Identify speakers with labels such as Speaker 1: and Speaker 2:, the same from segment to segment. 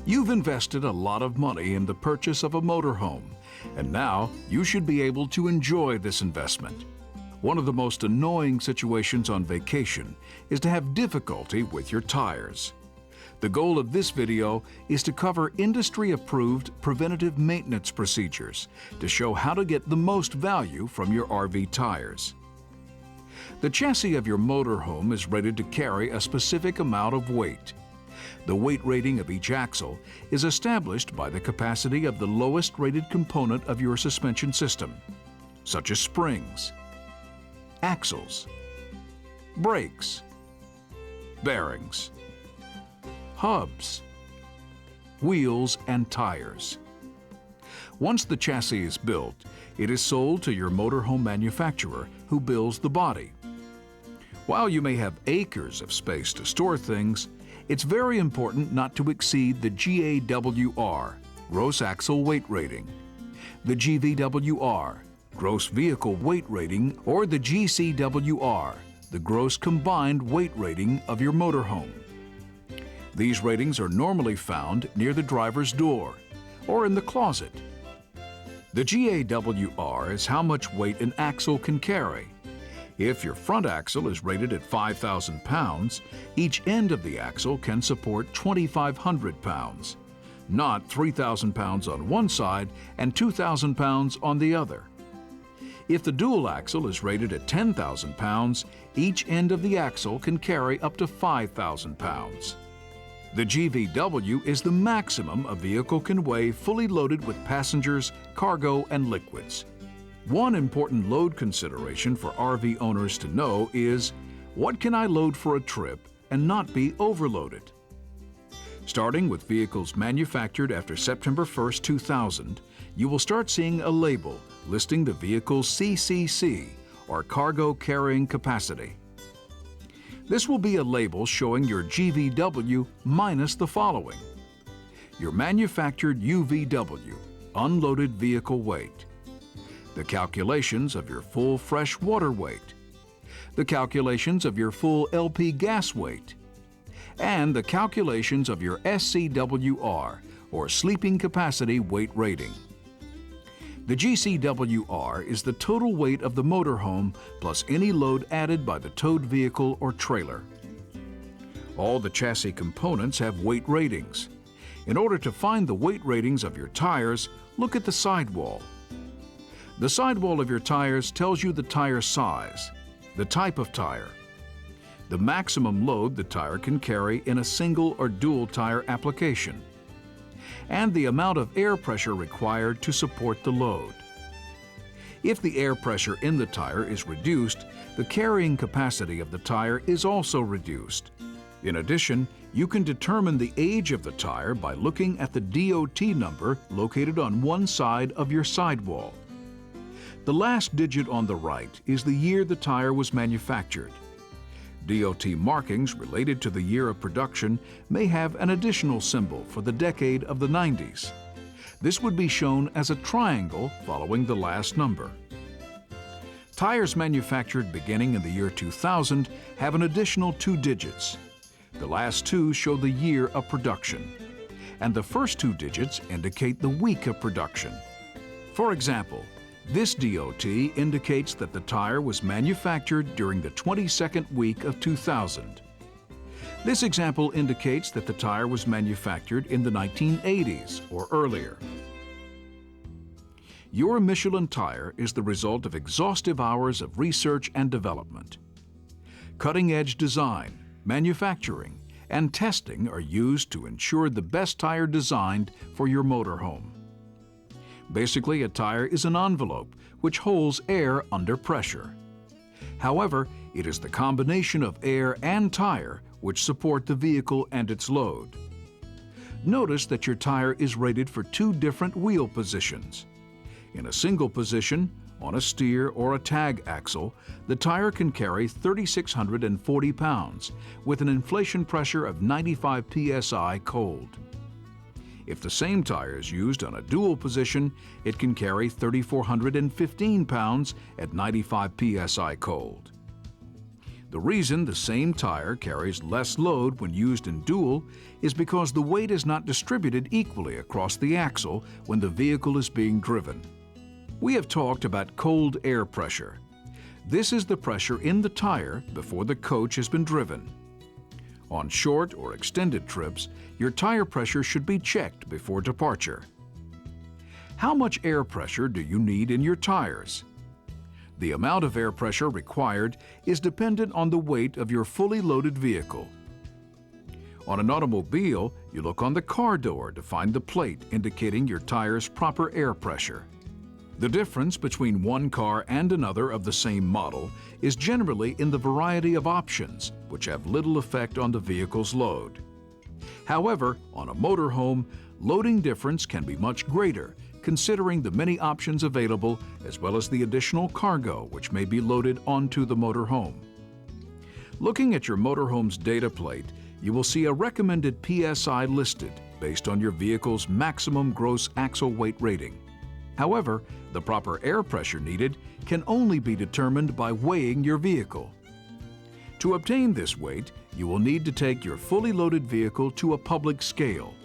Speaker 1: You've invested a lot of money in the purchase of a motorhome, and now you should be able to enjoy this investment. One of the most annoying situations on vacation is to have difficulty with your tires. The goal of this video is to cover industry-approved preventative maintenance procedures to show how to get the most value from your RV tires. The chassis of your motorhome is rated to carry a specific amount of weight. The weight rating of each axle is established by the capacity of the lowest rated component of your suspension system, such as springs, axles, brakes, bearings, hubs, wheels, and tires. Once the chassis is built, it is sold to your motorhome manufacturer, who builds the body. While you may have acres of space to store things, it's very important not to exceed the GAWR, gross axle weight rating, the GVWR, gross vehicle weight rating, or the GCWR, the gross combined weight rating of your motorhome. These ratings are normally found near the driver's door or in the closet. The GAWR is how much weight an axle can carry. If your front axle is rated at 5,000 pounds, each end of the axle can support 2,500 pounds, not 3,000 pounds on one side and 2,000 pounds on the other. If the dual axle is rated at 10,000 pounds, each end of the axle can carry up to 5,000 pounds. The GVW is the maximum a vehicle can weigh fully loaded with passengers, cargo, and liquids. One important load consideration for RV owners to know is, what can I load for a trip and not be overloaded? Starting with vehicles manufactured after September 1, 2000, you will start seeing a label listing the vehicle's CCC, or cargo carrying capacity. This will be a label showing your GVW minus the following: your manufactured UVW, unloaded vehicle weight, the calculations of your full fresh water weight, the calculations of your full LP gas weight, and the calculations of your SCWR, or sleeping capacity weight rating. The GCWR is the total weight of the motorhome plus any load added by the towed vehicle or trailer. All the chassis components have weight ratings. In order to find the weight ratings of your tires, look at the sidewall. The sidewall of your tires tells you the tire size, the type of tire, the maximum load the tire can carry in a single or dual tire application, and the amount of air pressure required to support the load. If the air pressure in the tire is reduced, the carrying capacity of the tire is also reduced. In addition, you can determine the age of the tire by looking at the DOT number located on one side of your sidewall. The last digit on the right is the year the tire was manufactured. DOT markings related to the year of production may have an additional symbol for the decade of the 90s. This would be shown as a triangle following the last number. Tires manufactured beginning in the year 2000 have an additional 2 digits. The last 2 show the year of production, and the first 2 digits indicate the week of production. For example, this DOT indicates that the tire was manufactured during the 22nd week of 2000. This example indicates that the tire was manufactured in the 1980s or earlier. Your Michelin tire is the result of exhaustive hours of research and development. Cutting-edge design, manufacturing, and testing are used to ensure the best tire designed for your motorhome. Basically, a tire is an envelope which holds air under pressure. However, it is the combination of air and tire which support the vehicle and its load. Notice that your tire is rated for 2 different wheel positions. In a single position, on a steer or a tag axle, the tire can carry 3,640 pounds with an inflation pressure of 95 psi cold. If the same tire is used on a dual position, it can carry 3,415 pounds at 95 psi cold. The reason the same tire carries less load when used in dual is because the weight is not distributed equally across the axle when the vehicle is being driven. We have talked about cold air pressure. This is the pressure in the tire before the coach has been driven. On short or extended trips, your tire pressure should be checked before departure. How much air pressure do you need in your tires? The amount of air pressure required is dependent on the weight of your fully loaded vehicle. On an automobile, you look on the car door to find the plate indicating your tire's proper air pressure. The difference between one car and another of the same model is generally in the variety of options, which have little effect on the vehicle's load. However, on a motorhome, loading difference can be much greater, considering the many options available as well as the additional cargo which may be loaded onto the motorhome. Looking at your motorhome's data plate, you will see a recommended PSI listed based on your vehicle's maximum gross axle weight rating. However, the proper air pressure needed can only be determined by weighing your vehicle. To obtain this weight, you will need to take your fully loaded vehicle to a public scale.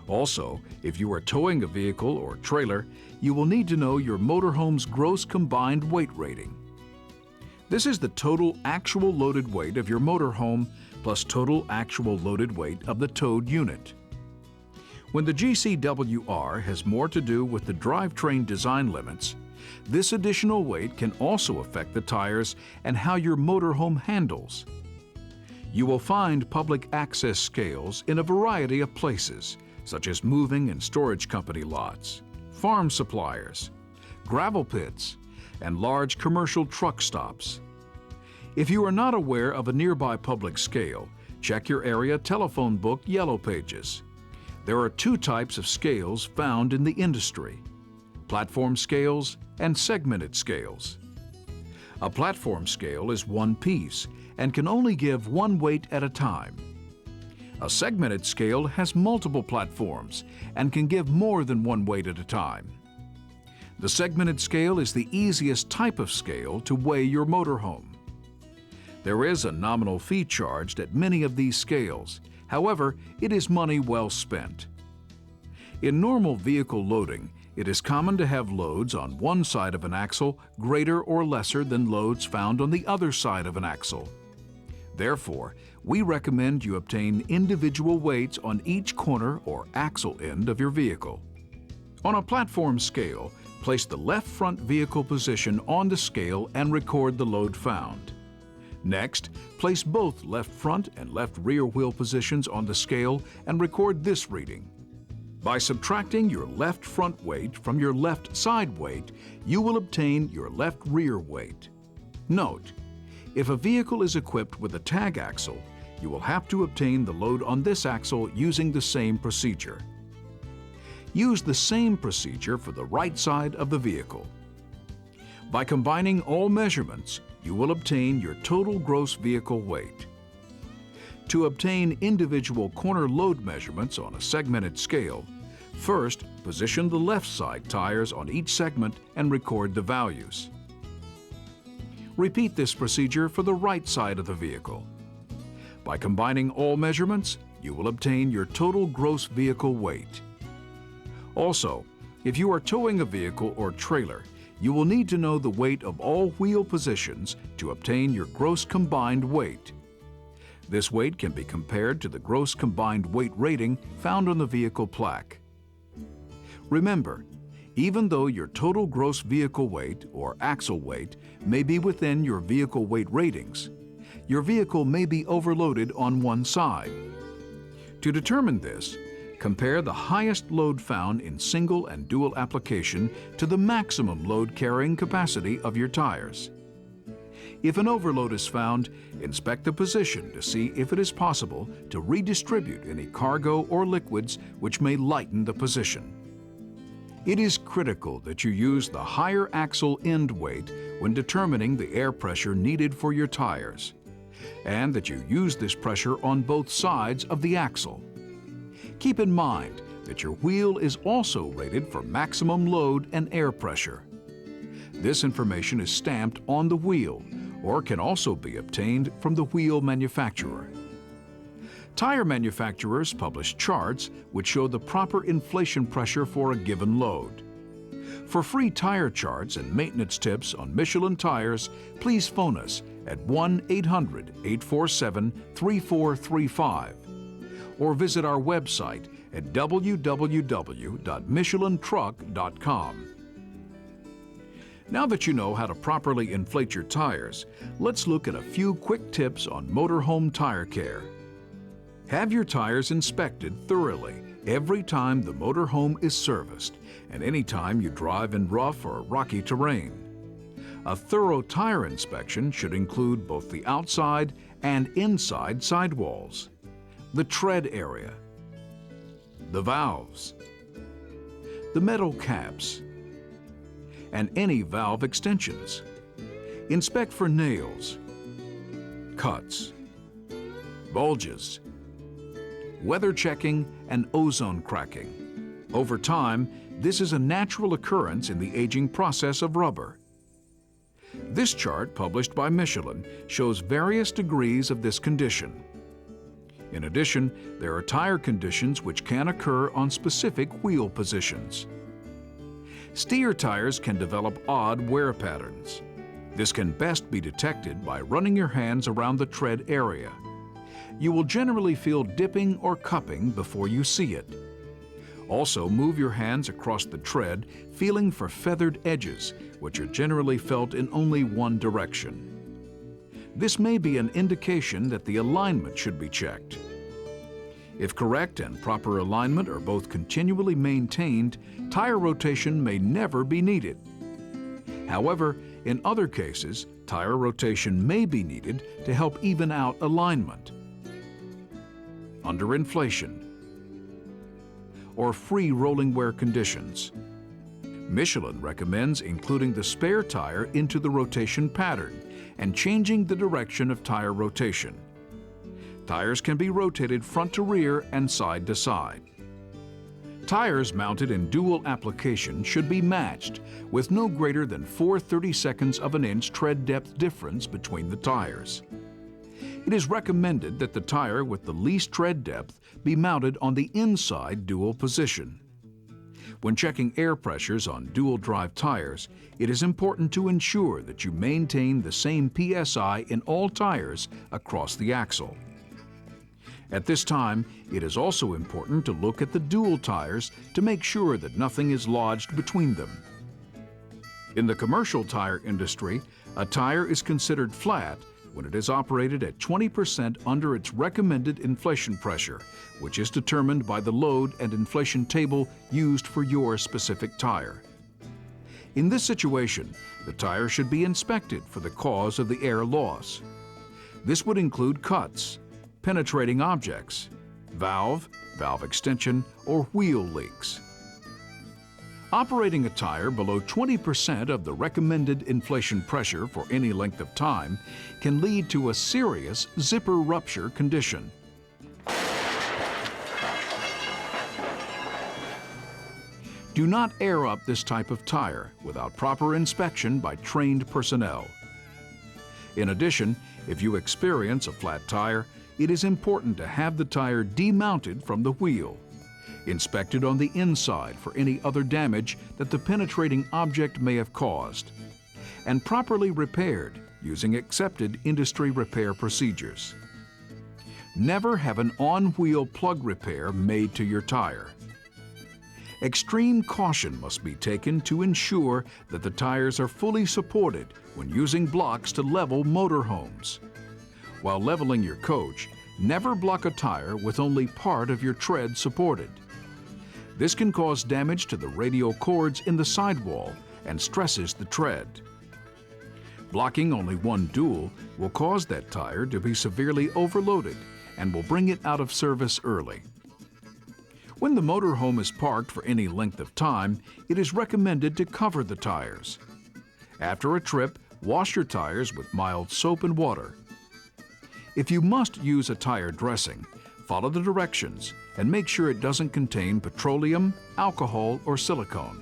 Speaker 1: Also, if you are towing a vehicle or trailer, you will need to know your motorhome's gross combined weight rating. This is the total actual loaded weight of your motorhome plus total actual loaded weight of the towed unit. When the GCWR has more to do with the drivetrain design limits, this additional weight can also affect the tires and how your motorhome handles. You will find public access scales in a variety of places, such as moving and storage company lots, farm suppliers, gravel pits, and large commercial truck stops. If you are not aware of a nearby public scale, check your area telephone book Yellow Pages. There are two types of scales found in the industry: platform scales and segmented scales. A platform scale is one piece and can only give one weight at a time. A segmented scale has multiple platforms and can give more than one weight at a time. The segmented scale is the easiest type of scale to weigh your motorhome. There is a nominal fee charged at many of these scales. However, it is money well spent. In normal vehicle loading, it is common to have loads on one side of an axle greater or lesser than loads found on the other side of an axle. Therefore, we recommend you obtain individual weights on each corner or axle end of your vehicle. On a platform scale, place the left front vehicle position on the scale and record the load found. Next, place both left front and left rear wheel positions on the scale and record this reading. By subtracting your left front weight from your left side weight, you will obtain your left rear weight. Note: if a vehicle is equipped with a tag axle, you will have to obtain the load on this axle using the same procedure. Use the same procedure for the right side of the vehicle. By combining all measurements, you will obtain your total gross vehicle weight. To obtain individual corner load measurements on a segmented scale, first position the left side tires on each segment and record the values. Repeat this procedure for the right side of the vehicle. By combining all measurements, you will obtain your total gross vehicle weight. Also, if you are towing a vehicle or trailer, you will need to know the weight of all wheel positions to obtain your gross combined weight. This weight can be compared to the gross combined weight rating found on the vehicle plaque. Remember, even though your total gross vehicle weight or axle weight may be within your vehicle weight ratings, your vehicle may be overloaded on one side. To determine this, compare the highest load found in single and dual application to the maximum load carrying capacity of your tires. If an overload is found, inspect the position to see if it is possible to redistribute any cargo or liquids which may lighten the position. It is critical that you use the higher axle end weight when determining the air pressure needed for your tires, and that you use this pressure on both sides of the axle. Keep in mind that your wheel is also rated for maximum load and air pressure. This information is stamped on the wheel, or can also be obtained from the wheel manufacturer. Tire manufacturers publish charts which show the proper inflation pressure for a given load. For free tire charts and maintenance tips on Michelin tires, please phone us at 1-800-847-3435 or visit our website at www.michelintruck.com. Now that you know how to properly inflate your tires, let's look at a few quick tips on motorhome tire care. Have your tires inspected thoroughly every time the motorhome is serviced and any time you drive in rough or rocky terrain. A thorough tire inspection should include both the outside and inside sidewalls, the tread area, the valves, the metal caps, and any valve extensions. Inspect for nails, cuts, bulges, weather checking, and ozone cracking. Over time, this is a natural occurrence in the aging process of rubber. This chart, published by Michelin, shows various degrees of this condition. In addition, there are tire conditions which can occur on specific wheel positions. Steer tires can develop odd wear patterns. This can best be detected by running your hands around the tread area. You will generally feel dipping or cupping before you see it. Also, move your hands across the tread, feeling for feathered edges, which are generally felt in only one direction. This may be an indication that the alignment should be checked. If correct and proper alignment are both continually maintained, tire rotation may never be needed. However, in other cases, tire rotation may be needed to help even out alignment. Underinflation or free rolling wear conditions. Michelin recommends including the spare tire into the rotation pattern and changing the direction of tire rotation. Tires can be rotated front to rear and side to side. Tires mounted in dual application should be matched with no greater than 4/32 of an inch tread depth difference between the tires. It is recommended that the tire with the least tread depth be mounted on the inside dual position. When checking air pressures on dual drive tires, it is important to ensure that you maintain the same PSI in all tires across the axle. At this time, it is also important to look at the dual tires to make sure that nothing is lodged between them. In the commercial tire industry, a tire is considered flat when it is operated at 20% under its recommended inflation pressure, which is determined by the load and inflation table used for your specific tire. In this situation, the tire should be inspected for the cause of the air loss. This would include cuts, penetrating objects, valve extension, or wheel leaks. Operating a tire below 20% of the recommended inflation pressure for any length of time can lead to a serious zipper rupture condition. Do not air up this type of tire without proper inspection by trained personnel. In addition, if you experience a flat tire, it is important to have the tire demounted from the wheel, inspected on the inside for any other damage that the penetrating object may have caused, and properly repaired using accepted industry repair procedures. Never have an on-wheel plug repair made to your tire. Extreme caution must be taken to ensure that the tires are fully supported when using blocks to level motorhomes. While leveling your coach, never block a tire with only part of your tread supported. This can cause damage to the radial cords in the sidewall and stresses the tread. Blocking only one dual will cause that tire to be severely overloaded and will bring it out of service early. When the motorhome is parked for any length of time, it is recommended to cover the tires. After a trip, wash your tires with mild soap and water. If you must use a tire dressing, follow the directions and make sure it doesn't contain petroleum, alcohol, or silicone.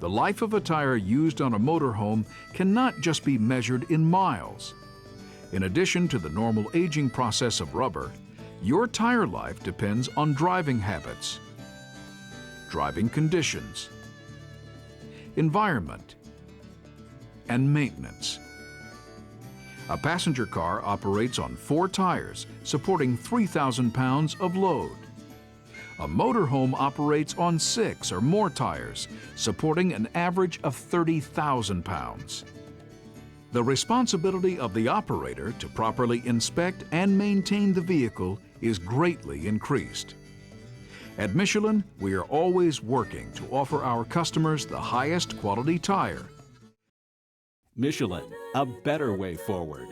Speaker 1: The life of a tire used on a motorhome cannot just be measured in miles. In addition to the normal aging process of rubber, your tire life depends on driving habits, driving conditions, environment, and maintenance. A passenger car operates on 4 tires, supporting 3,000 pounds of load. A motorhome operates on 6 or more tires, supporting an average of 30,000 pounds. The responsibility of the operator to properly inspect and maintain the vehicle is greatly increased. At Michelin, we are always working to offer our customers the highest quality tire.
Speaker 2: Michelin, a better way forward.